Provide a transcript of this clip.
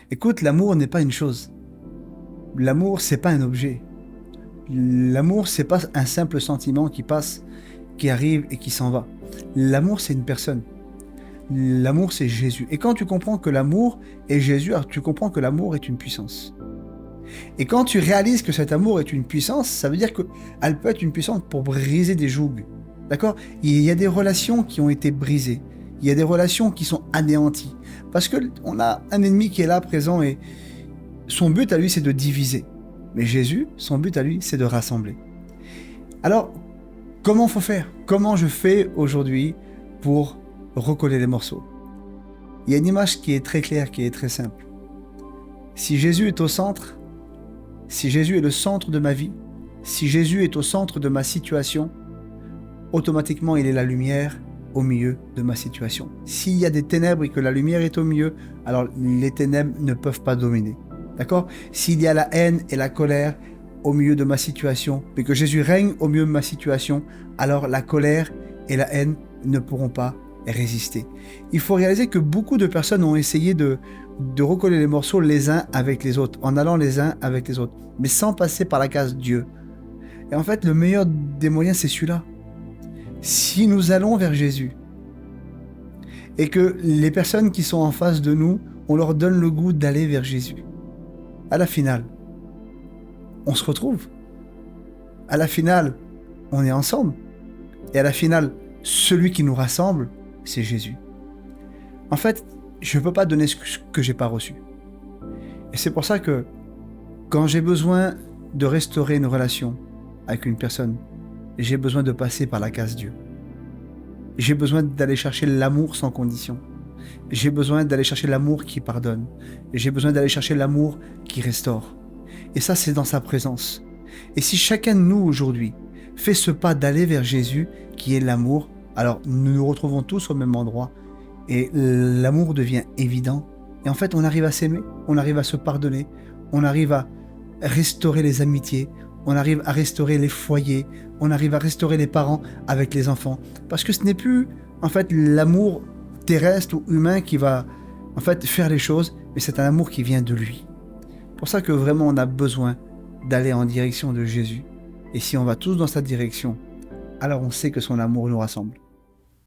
Écoute, l'amour n'est pas une chose. L'amour, c'est pas un objet. L'amour, c'est pas un simple sentiment qui passe, qui arrive et qui s'en va. L'amour, c'est une personne. L'amour, c'est Jésus. Et quand tu comprends que l'amour est Jésus, alors tu comprends que l'amour est une puissance. Et quand tu réalises que cet amour est une puissance, ça veut dire qu'elle peut être une puissance pour briser des jougs. D'accord? Il y a des relations qui ont été brisées. Il y a des relations qui sont anéanties. Parce qu'on a un ennemi qui est là, présent, et son but à lui, c'est de diviser. Mais Jésus, son but à lui, c'est de rassembler. Alors, comment faut faire? Comment je fais aujourd'hui pour recoller les morceaux? Il y a une image qui est très claire, qui est très simple. Si Jésus est au centre, si Jésus est le centre de ma vie, si Jésus est au centre de ma situation, automatiquement il est la lumière au milieu de ma situation. S'il y a des ténèbres et que la lumière est au milieu, alors les ténèbres ne peuvent pas dominer. D'accord? S'il y a la haine et la colère au milieu de ma situation, mais que Jésus règne au milieu de ma situation, alors la colère et la haine ne pourront pas résister. Il faut réaliser que beaucoup de personnes ont essayé de recoller les morceaux les uns avec les autres, en allant les uns avec les autres, mais sans passer par la case Dieu. Et en fait, le meilleur des moyens, c'est celui-là. Si nous allons vers Jésus, et que les personnes qui sont en face de nous, on leur donne le goût d'aller vers Jésus, à la finale, on se retrouve. À la finale, on est ensemble. Et à la finale, celui qui nous rassemble, c'est Jésus. En fait, je ne peux pas donner ce que je n'ai pas reçu. Et c'est pour ça que quand j'ai besoin de restaurer une relation avec une personne, j'ai besoin de passer par la case Dieu. J'ai besoin d'aller chercher l'amour sans condition. J'ai besoin d'aller chercher l'amour qui pardonne. J'ai besoin d'aller chercher l'amour qui restaure. Et ça, c'est dans sa présence. Et si chacun de nous aujourd'hui fait ce pas d'aller vers Jésus, qui est l'amour, alors nous nous retrouvons tous au même endroit et l'amour devient évident. Et en fait, on arrive à s'aimer, on arrive à se pardonner, on arrive à restaurer les amitiés, on arrive à restaurer les foyers, on arrive à restaurer les parents avec les enfants. Parce que ce n'est plus en fait l'amour terrestre ou humain qui va en fait faire les choses, mais c'est un amour qui vient de lui. C'est pour ça que vraiment on a besoin d'aller en direction de Jésus. Et si on va tous dans sa direction, alors on sait que son amour nous rassemble.